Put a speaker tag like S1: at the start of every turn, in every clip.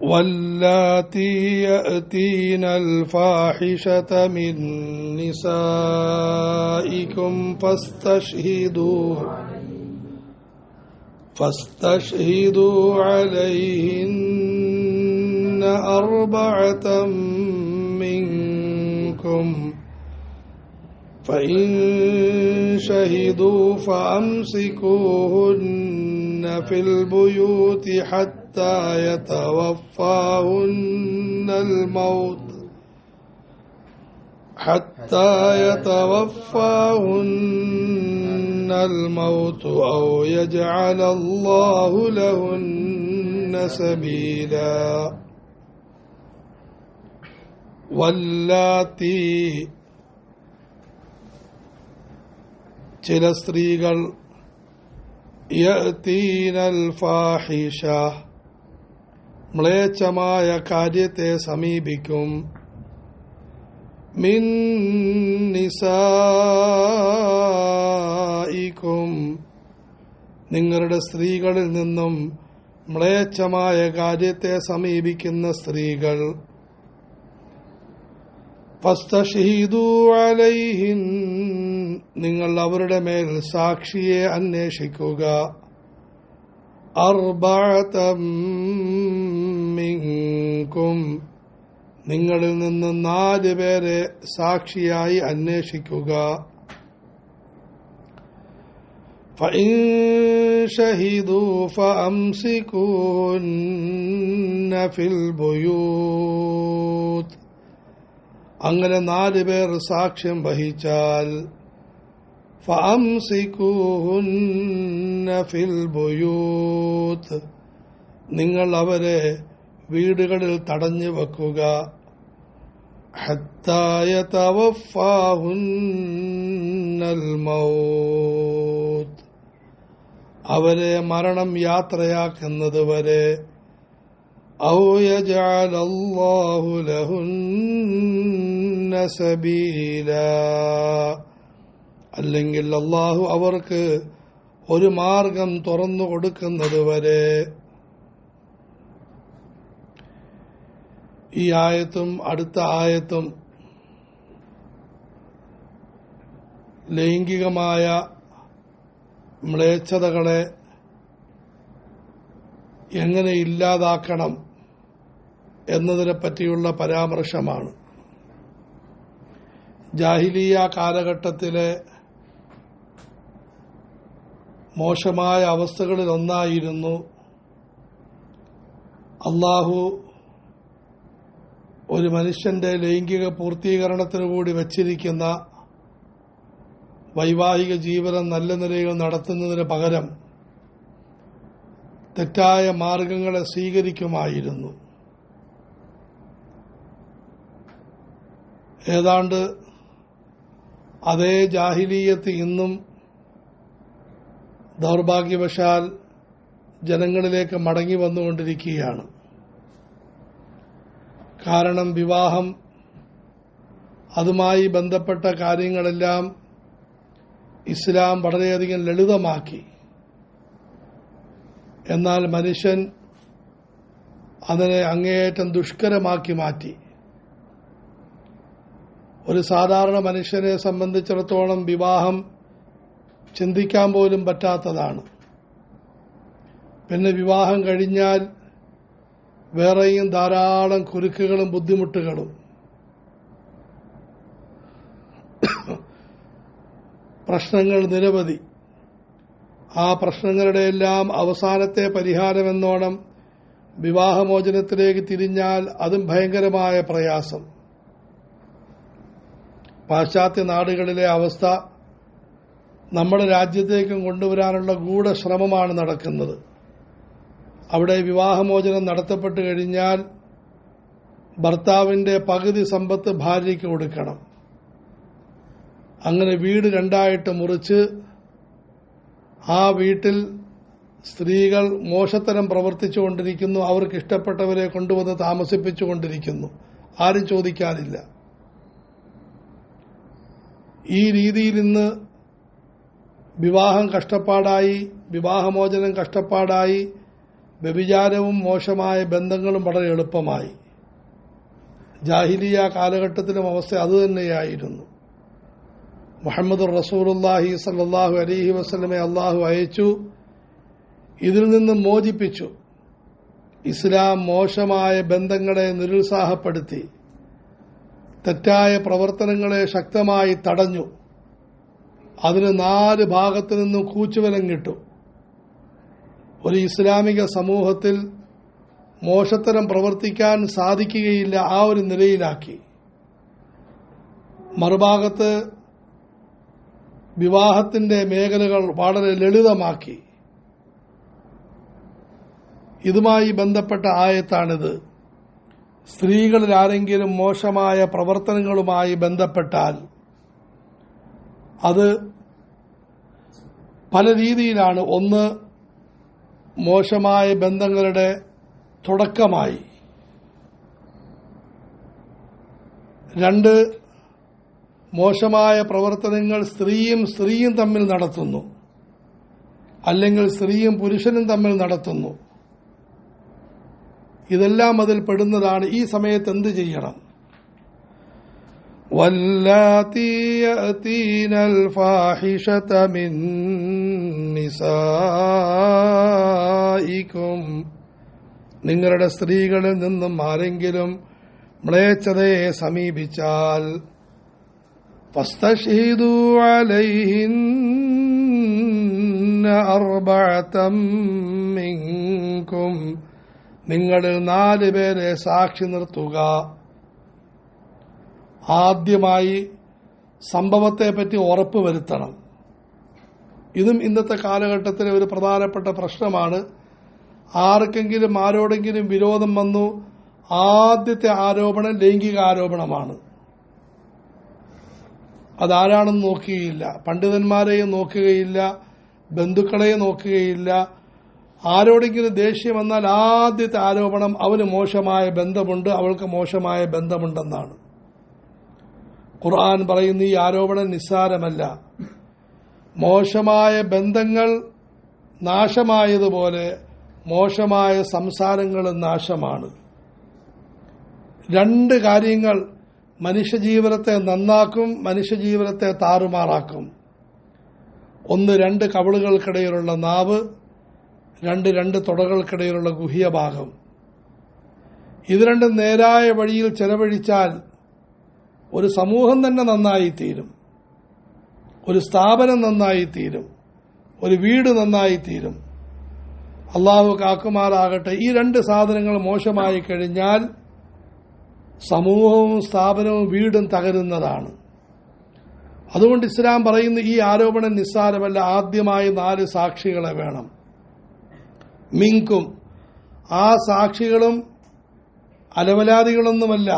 S1: واللاتي يأتين الفاحشة من نسائكم فاستشهدوا عليهن 4 منكم فإن شهدوا فأمسكوهن في البيوت حتى يتوفاهن الموت أو يجعل الله لهن سبيلا. واللاتي ചില സ്ത്രീകൾ യഅ്തീനൽ ഫാഹിഷ മ്ലേച്ഛമായ കാര്യത്തെ സമീപിക്കും മിൻ നിസായിക്കും നിങ്ങളുടെ സ്ത്രീകളിൽ നിന്നും മ്ലേച്ഛമായ കാര്യത്തെ സമീപിക്കുന്ന സ്ത്രീകൾ ഫസ്തശ്ഹീദൂ അലൈഹിൻ നിങ്ങൾ അവരുടെ മേൽ സാക്ഷിയെ അന്വേഷിക്കുക 4 മിൻകും നിങ്ങളിൽ നിന്ന് 4 പേരെ സാക്ഷിയായി അന്വേഷിക്കുക. ഫഇൻ ഷഹിദൂ ഫഅംസികൂന്ന ഫിൽ ബുയൂത്ത് അങ്ങനെ 4 പേർ സാക്ഷ്യം വഹിച്ചാൽ ഫഅംസികൂഹുന്ന ഫിൽ ബുയൂത്ത് നിങ്ങൾ അവരെ വീടുകളിൽ തടഞ്ഞു വെക്കുക. ഹത്താ യതവഫാഹുന്നൽ മൗത്ത് അവരെ മരണം യാത്രയാക്കുന്നത് വരെ. ഔ യജഅല അല്ലാഹു ലഹുന്ന സബീലാ അല്ലെങ്കിൽ അല്ലാഹു അവർക്ക് ഒരു മാർഗം തുറന്നു കൊടുക്കുന്നത് വരെ. ഈ ആയത്തും അടുത്ത ആയത്തും ലൈംഗികമായ മ്ലേച്ഛതകളെ എങ്ങനെ ഇല്ലാതാക്കണം എന്നതിനെ പറ്റിയുള്ള പരാമർശമാണ്. ജാഹിലിയ കാലഘട്ടത്തിലെ മോശമായ അവസ്ഥകളിലൊന്നായിരുന്നു അല്ലാഹു ഒരു മനുഷ്യന്റെ ലൈംഗിക പൂർത്തീകരണത്തിനു കൂടി വച്ചിരിക്കുന്ന വൈവാഹിക ജീവിതം നല്ല നിലയിൽ നടത്തുന്നതിന് പകരം തെറ്റായ മാർഗങ്ങളെ സ്വീകരിക്കുമായിരുന്നു. ഏതാണ്ട് അതേ ജാഹിലിയത്ത് ഇന്നും ദൗർഭാഗ്യവശാൽ ജനങ്ങളിലേക്ക് മടങ്ങി വന്നുകൊണ്ടിരിക്കുകയാണ്. കാരണം വിവാഹം, അതുമായി ബന്ധപ്പെട്ട കാര്യങ്ങളെല്ലാം ഇസ്ലാം വളരെയധികം ലളിതമാക്കി. എന്നാൽ മനുഷ്യൻ അതിനെ അങ്ങേയറ്റം ദുഷ്കരമാക്കി മാറ്റി. ഒരു സാധാരണ മനുഷ്യനെ സംബന്ധിച്ചിടത്തോളം വിവാഹം ചിന്തിക്കാൻ പോലും പറ്റാത്തതാണ്. പിന്നെ വിവാഹം കഴിഞ്ഞാൽ വേറെയും ധാരാളം കുരുക്കുകളും ബുദ്ധിമുട്ടുകളും. പ്രശ്നങ്ങൾ നിരവധി. ആ പ്രശ്നങ്ങളുടെയെല്ലാം അവസാനത്തെ പരിഹാരമെന്നോണം വിവാഹമോചനത്തിലേക്ക് തിരിഞ്ഞാൽ അതും ഭയങ്കരമായ പ്രയാസം. പാശ്ചാത്യ നാടുകളിലെ അവസ്ഥ നമ്മുടെ രാജ്യത്തേക്കും കൊണ്ടുവരാനുള്ള ഗൂഢശ്രമമാണ് നടക്കുന്നത്. അവിടെ വിവാഹമോചനം നടത്തപ്പെട്ടു കഴിഞ്ഞാൽ ഭർത്താവിന്റെ പകുതി സമ്പത്ത് ഭാര്യയ്ക്ക് കൊടുക്കണം. അങ്ങനെ വീട് 2ആയിട്ട് മുറിച്ച് ആ വീട്ടിൽ സ്ത്രീകൾ മോശത്തരം പ്രവർത്തിച്ചുകൊണ്ടിരിക്കുന്നു. അവർക്ക് ഇഷ്ടപ്പെട്ടവരെ കൊണ്ടുവന്ന് താമസിപ്പിച്ചുകൊണ്ടിരിക്കുന്നു. ആരും ചോദിക്കാനില്ല. ഈ രീതിയിൽ ഇന്ന് വിവാഹം കഷ്ടപ്പാടായി, വിവാഹമോചനം കഷ്ടപ്പാടായി, വ്യഭിചാരവും മോശമായ ബന്ധങ്ങളും വളരെ എളുപ്പമായി. ജാഹിലിയ കാലഘട്ടത്തിലും അവസ്ഥ അതുതന്നെയായിരുന്നു. മുഹമ്മദ് റസൂലുള്ളാഹി സ്വല്ലല്ലാഹു അലൈഹി വസല്ലമയെ അള്ളാഹു അയച്ചു, ഇതിൽ നിന്ന് മോചിപ്പിച്ചു. ഇസ്ലാം മോശമായ ബന്ധങ്ങളെ നിരുത്സാഹപ്പെടുത്തി, തെറ്റായ പ്രവർത്തനങ്ങളെ ശക്തമായി തടഞ്ഞു. അതിന് 4 ഭാഗത്തു നിന്നും കൂച്ചുവലം കിട്ടും. ഒരു ഇസ്ലാമിക സമൂഹത്തിൽ മോശത്തരം പ്രവർത്തിക്കാൻ സാധിക്കുകയില്ല, ആ ഒരു നിലയിലാക്കി. മറുഭാഗത്ത് വിവാഹത്തിന്റെ മേഖലകൾ വളരെ ലളിതമാക്കി. ഇതുമായി ബന്ധപ്പെട്ട ആയത്താണിത്. സ്ത്രീകളിൽ ആരെങ്കിലും മോശമായ പ്രവർത്തനങ്ങളുമായി ബന്ധപ്പെട്ടാൽ അത് പല രീതിയിലാണ്. ഒന്ന്, മോശമായ ബന്ധങ്ങളുടെ തുടക്കമായി. 2, മോശമായ പ്രവർത്തനങ്ങൾ സ്ത്രീയും തമ്മിൽ നടത്തുന്നു, അല്ലെങ്കിൽ സ്ത്രീയും പുരുഷനും തമ്മിൽ നടത്തുന്നു. ഇതെല്ലാം അതിൽ പെടുന്നതാണ്. ഈ സമയത്ത് എന്ത് ചെയ്യണം? വല്ലാത്തി യഅതീനൽ ഫാഹിഷത മിൻ നിസായികും, നിങ്ങളുടെ സ്ത്രീകളിൽ നിന്നും ആരെങ്കിലും മ്ലേച്ഛതയെ സമീപിച്ചാൽ ഫസ്തശ്ഹിദൂ അലൈഹിന്ന അർബഅതം മിൻകും, നിങ്ങളിൽ 4 പേരെ സാക്ഷി നിർത്തുക. ആദ്യമായി സംഭവത്തെപ്പറ്റി ഉറപ്പുവരുത്തണം. ഇതും ഇന്നത്തെ കാലഘട്ടത്തിലെ ഒരു പ്രധാനപ്പെട്ട പ്രശ്നമാണ്. ആർക്കെങ്കിലും ആരോടെങ്കിലും വിരോധം വന്നു, ആദ്യത്തെ ആരോപണം ലൈംഗിക ആരോപണമാണ്. അതാരാണെന്ന് നോക്കുകയില്ല, പണ്ഡിതന്മാരെയും നോക്കുകയില്ല, ബന്ധുക്കളെയും നോക്കുകയില്ല. ആരോടെങ്കിലും ദേഷ്യം വന്നാൽ ആദ്യത്തെ ആരോപണം അവന് മോശമായ ബന്ധമുണ്ട്, അവൾക്ക് മോശമായ ബന്ധമുണ്ടെന്നാണ്. ഖുർആൻ പറയുന്ന ഈ ആരോപണം നിസ്സാരമല്ല. മോശമായ ബന്ധങ്ങൾ നാശമായതുപോലെ മോശമായ സംസാരങ്ങളും നാശമാണ്. 2 കാര്യങ്ങൾ മനുഷ്യജീവിതത്തെ നന്നാക്കും, മനുഷ്യജീവിതത്തെ താറുമാറാക്കും. ഒന്ന്, 2 കവിളുകൾക്കിടയിലുള്ള നാവ്. 2 തുടകൾക്കിടയിലുള്ള ഗുഹ്യഭാഗം. ഇത് രണ്ടും നേരായ വഴിയിൽ ചെലവഴിച്ചാൽ ഒരു സമൂഹം തന്നെ നന്നായിത്തീരും, ഒരു സ്ഥാപനം നന്നായിത്തീരും, ഒരു വീട് നന്നായിത്തീരും. അള്ളാഹു കാക്കുമാറാകട്ടെ. ഈ 2 സാധനങ്ങൾ മോശമായി കഴിഞ്ഞാൽ സമൂഹവും സ്ഥാപനവും വീടും തകരുന്നതാണ്. അതുകൊണ്ട് ഇസ്ലാം പറയുന്ന ഈ ആരോപണം നിസ്സാരമല്ല. ആദ്യമായി 4 സാക്ഷികളെ വേണം. മിൻകും, ആ സാക്ഷികളും അലവലാദികളൊന്നുമല്ല,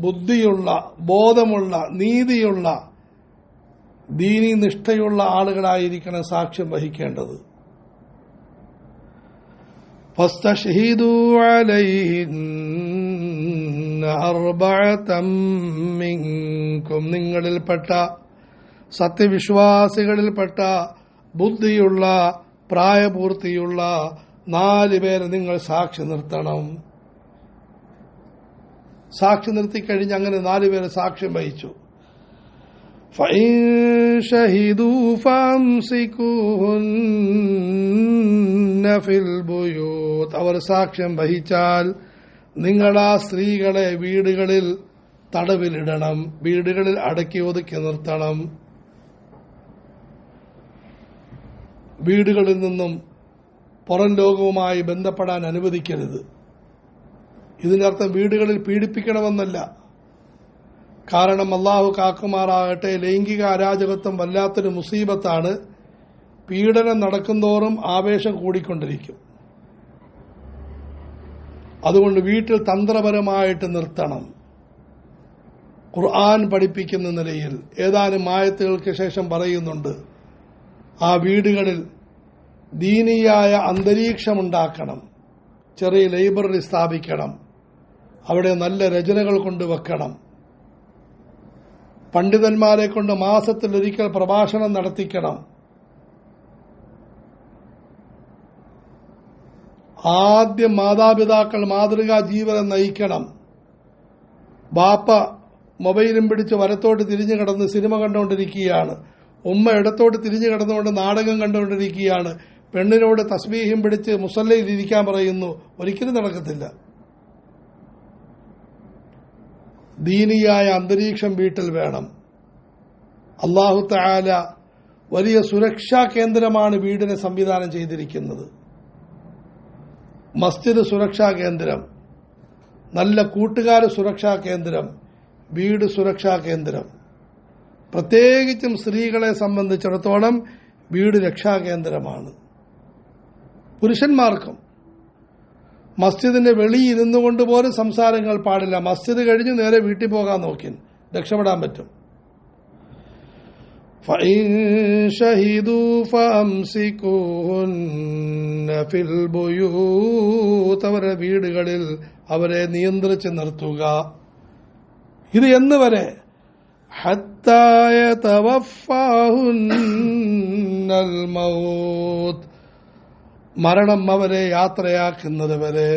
S1: ബുദ്ധിയുള്ള, ബോധമുള്ള, നീതിയുള്ള, ദീനി നിഷ്ഠയുള്ള ആളുകളായിരിക്കണം സാക്ഷ്യം വഹിക്കേണ്ടത്. ഫസ്തശ്ഹിദൂ അലൈഹിന്ന അർബഅതം മിൻകും, നിങ്ങളിൽപ്പെട്ട സത്യവിശ്വാസികളിൽപ്പെട്ട ബുദ്ധിയുള്ള, പ്രായപൂർത്തിയുള്ള 4 പേരെ നിങ്ങൾ സാക്ഷി നിർത്തണം. സാക്ഷി നിർത്തിക്കഴിഞ്ഞ് അങ്ങനെ 4 പേര് സാക്ഷ്യം വഹിച്ചു. ഫഇൻ ശഹിദൂ ഫംസികൂഹുന്ന ഫിൽ ബുയൂത്ത്, അവർ സാക്ഷ്യം വഹിച്ചാൽ നിങ്ങൾ ആ സ്ത്രീകളെ വീടുകളിൽ തടവിലിടണം, വീടുകളിൽ അടക്കി ഒതുക്കി നിർത്തണം. വീടുകളിൽ നിന്നും പുറം ലോകവുമായി ബന്ധപ്പെടാൻ അനുവദിക്കരുത്. ഇതിനർത്ഥം വീടുകളിൽ പീഡിപ്പിക്കണമെന്നല്ല. കാരണം അള്ളാഹു കാക്കുമാറാകട്ടെ, ലൈംഗിക അരാജകത്വം വല്ലാത്തൊരു മുസീബത്താണ്. പീഡനം നടക്കുന്തോറും ആവേശം കൂടിക്കൊണ്ടിരിക്കും. അതുകൊണ്ട് വീട്ടിൽ തന്ത്രപരമായിട്ട് നിർത്തണം. ഖുർആൻ പഠിപ്പിക്കുന്ന നിലയിൽ ഏതാനും ആയത്തുകൾക്ക് ശേഷം പറയുന്നുണ്ട്, ആ വീടുകളിൽ ദീനിയായ അന്തരീക്ഷമുണ്ടാക്കണം. ചെറിയ ലൈബ്രറി സ്ഥാപിക്കണം, അവിടെ നല്ല രചനകൾ കൊണ്ടുവെക്കണം, പണ്ഡിതന്മാരെ കൊണ്ട് മാസത്തിലൊരിക്കൽ പ്രഭാഷണം നടത്തിക്കണം. ആദ്യം മാതാപിതാക്കൾ മാതൃകാ ജീവിതം നയിക്കണം. ബാപ്പ മൊബൈലും പിടിച്ച് വലത്തോട്ട് തിരിഞ്ഞു കിടന്ന് സിനിമ കണ്ടുകൊണ്ടിരിക്കുകയാണ്. ഉമ്മ ഇടത്തോട്ട് തിരിഞ്ഞു കിടന്നുകൊണ്ട് നാടകം കണ്ടുകൊണ്ടിരിക്കുകയാണ്. പെണ്ണിനോട് തസ്ബീഹും പിടിച്ച് മുസല്ലയിൽ ഇരിക്കാൻ പറയുന്നു. ഒരിക്കലും നടക്കത്തില്ല. ദീനിയായ അന്തരീക്ഷം വീട്ടിൽ വേണം. അല്ലാഹു തആല വലിയ സുരക്ഷാ കേന്ദ്രമാണ് വീടിനെ സംവിധാനം ചെയ്തിരിക്കുന്നത്. മസ്ജിദ് സുരക്ഷാ കേന്ദ്രം, നല്ല കൂട്ടുകാര് സുരക്ഷാ കേന്ദ്രം, വീട് സുരക്ഷാ കേന്ദ്രം. പ്രത്യേകിച്ചും സ്ത്രീകളെ സംബന്ധിച്ചിടത്തോളം വീട് രക്ഷാകേന്ദ്രമാണ്. പുരുഷന്മാർക്കും മസ്ജിദിന്റെ വെളിയിരുന്നു കൊണ്ട് പോലും സംസാരങ്ങൾ പാടില്ല. മസ്ജിദ് കഴിഞ്ഞ് നേരെ വീട്ടിൽ പോകാൻ നോക്കി രക്ഷപ്പെടാൻ പറ്റും. فَإِن شَهِدُوا فَأَمْسِكُوهُنَّ فِي الْبُيُوتِ അവരുടെ വീടുകളിൽ അവരെ നിയന്ത്രിച്ച് നിർത്തുക. ഇത് എന്ന് വരെ حَتَّى يَتَوَفَّاهُنَّ الْمَوْتُ മരണം അവരെ യാത്രയാക്കുന്നത് വരെ.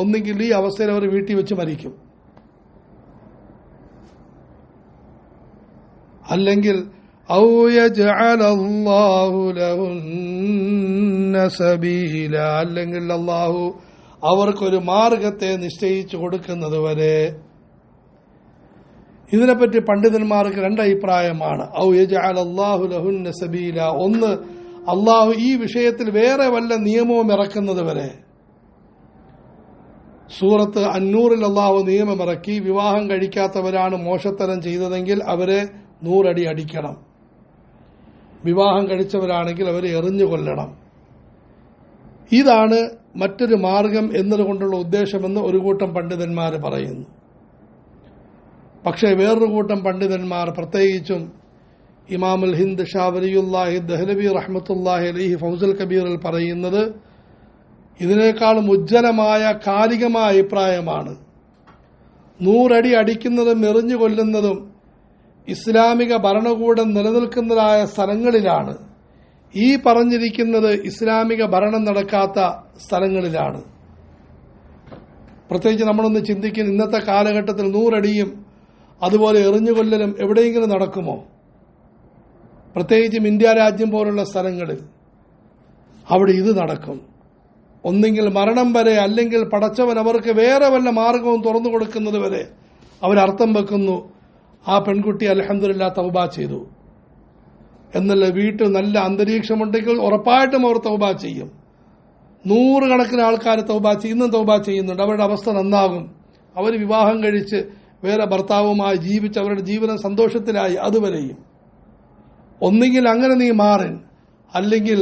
S1: ഒന്നുകിൽ ഈ അവസ്ഥയിൽ അവർ വീട്ടിൽ വെച്ച് മരിക്കും, അല്ലെങ്കിൽ ഔ യജ്അല അല്ലാഹു ലഹുന്ന സബീല, അല്ലെങ്കിൽ അല്ലാഹു അവർക്കൊരു മാർഗത്തെ നിശ്ചയിച്ചു കൊടുക്കുന്നത് വരെ. ഇതിനെപ്പറ്റി പണ്ഡിതന്മാർക്ക് രണ്ട് അഭിപ്രായമാണ്. ഔ യജ്അല അല്ലാഹു ലഹുന്ന സബീല, ഒന്ന് അള്ളാഹു ഈ വിഷയത്തിൽ വേറെ വല്ല നിയമവും ഇറക്കുന്നത് വരെ. സൂറത്ത് അന്നൂറിൽ അള്ളാഹു നിയമമിറക്കി, വിവാഹം കഴിക്കാത്തവരാണ് മോശത്തരം ചെയ്തതെങ്കിൽ അവരെ 100 അടി അടിക്കണം. വിവാഹം കഴിച്ചവരാണെങ്കിൽ അവരെ എറിഞ്ഞു കൊല്ലണം. ഇതാണ് മറ്റൊരു മാർഗം എന്നതുകൊണ്ടുള്ള ഉദ്ദേശമെന്ന് ഒരു കൂട്ടം പണ്ഡിതന്മാർ പറയുന്നു. പക്ഷേ വേറൊരു കൂട്ടം പണ്ഡിതന്മാർ, പ്രത്യേകിച്ചും ഇമാമുൽ ഹിന്ദ് ഷാ വലിയുല്ലാഹി ദഹ്ലവി റഹ്മത്തുല്ലാഹി അലൈഹി ഫൗസുൽ കബീറിൽ പറയുന്നത് ഇതിനേക്കാളും ഉജ്ജ്വലമായ കാലികമായ അഭിപ്രായമാണ്. 100 അടി അടിക്കുന്നതും എറിഞ്ഞു കൊല്ലുന്നതും ഇസ്ലാമിക ഭരണകൂടം നിലനിൽക്കുന്നതായ സ്ഥലങ്ങളിലാണ്. ഈ പറഞ്ഞിരിക്കുന്നത് ഇസ്ലാമിക ഭരണം നടക്കാത്ത സ്ഥലങ്ങളിലാണ്. പ്രത്യേകിച്ച് നമ്മളൊന്ന് ചിന്തിക്കുന്ന ഇന്നത്തെ കാലഘട്ടത്തിൽ 100 അടിയും അതുപോലെ എറിഞ്ഞുകൊല്ലലും എവിടെയെങ്കിലും നടക്കുമോ? പ്രത്യേകിച്ചും ഇന്ത്യ രാജ്യം പോലുള്ള സ്ഥലങ്ങളിൽ അവിടെ ഇത് നടക്കും. ഒന്നെങ്കിൽ മരണം വരെ, അല്ലെങ്കിൽ പടച്ചവൻ അവർക്ക് വേറെ വല്ല മാർഗവും തുറന്നു കൊടുക്കുന്നത് വരെ അവരർത്ഥം വെക്കുന്നു. ആ പെൺകുട്ടി അൽഹംദുലില്ലാ തൗബ ചെയ്തു എന്നല്ല. വീട്ടിൽ നല്ല അന്തരീക്ഷമുണ്ടെങ്കിൽ ഉറപ്പായിട്ടും അവർ തൗബ ചെയ്യും. 100 കണക്കിന് ആൾക്കാർ തൗബ ചെയ്യുന്നും തൗബ ചെയ്യുന്നുണ്ട്. അവരുടെ അവസ്ഥ നന്നാകും. അവർ വിവാഹം കഴിച്ച് വേറെ ഭർത്താവുമായി ജീവിച്ച് അവരുടെ ജീവിതം സന്തോഷത്തിലായി. അതുവരെയും ഒന്നുകിൽ അങ്ങനെ നീ മാറിൻ, അല്ലെങ്കിൽ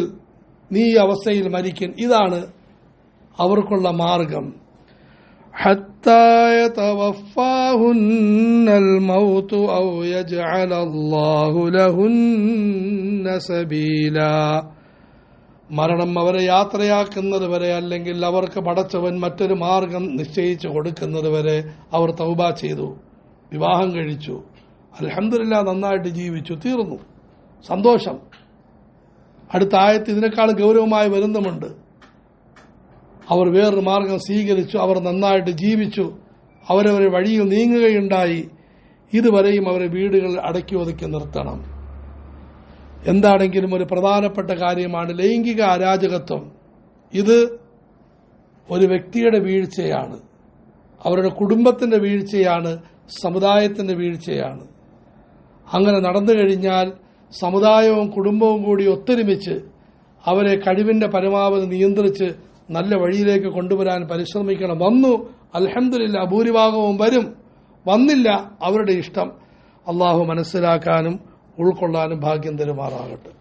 S1: നീ ഈ അവസ്ഥയിൽ മരിക്കൻ. ഇതാണ് അവർക്കുള്ള മാർഗം. حتى يتوفاهن الموت أو يجعل الله لهن سبيلا. മരണം അവരെ യാത്രയാക്കുന്നത് വരെ, അല്ലെങ്കിൽ അവർക്ക് പടച്ചവൻ മറ്റൊരു മാർഗം നിശ്ചയിച്ചു കൊടുക്കുന്നത് വരെ അവർ തൗബ ചെയ്തു, വിവാഹം കഴിച്ചു, അൽഹംദുലില്ലാ നന്നായിട്ട് ജീവിച്ചു, തീർന്നു, സന്തോഷം. അടുത്ത ആയത്ത് ഇതിനേക്കാളും ഗൗരവമായി വരുന്നുമുണ്ട്. അവർ വേറൊരു മാർഗം സ്വീകരിച്ചു, അവർ നന്നായിട്ട് ജീവിച്ചു, അവരവരെ വഴിയിൽ നീങ്ങുകയുണ്ടായി. ഇതുവരെയും അവരെ വീടുകളിൽ അടക്കി ഒതുക്കി നിർത്തണം. എന്താണെങ്കിലും ഒരു പ്രധാനപ്പെട്ട കാര്യമാണ് ലൈംഗിക അരാജകത്വം. ഇത് ഒരു വ്യക്തിയുടെ വീഴ്ചയാണ്, അവരുടെ കുടുംബത്തിന്റെ വീഴ്ചയാണ്, സമുദായത്തിന്റെ വീഴ്ചയാണ്. അങ്ങനെ നടന്നു കഴിഞ്ഞാൽ സമുദായവും കുടുംബവും കൂടി ഒത്തൊരുമിച്ച് അവരെ കഴിവിന്റെ പരമാവധി നിയന്ത്രിച്ച് നല്ല വഴിയിലേക്ക് കൊണ്ടുവരാൻ പരിശ്രമിക്കണം. വന്നു, അൽഹംദുലില്ലാ, ഭൂരിഭാഗവും വരും. വന്നില്ല, അവരുടെ ഇഷ്ടം. അള്ളാഹു മനസ്സിലാക്കാനും ഉൾക്കൊള്ളാനും ഭാഗ്യം തരുമാറാകട്ടെ.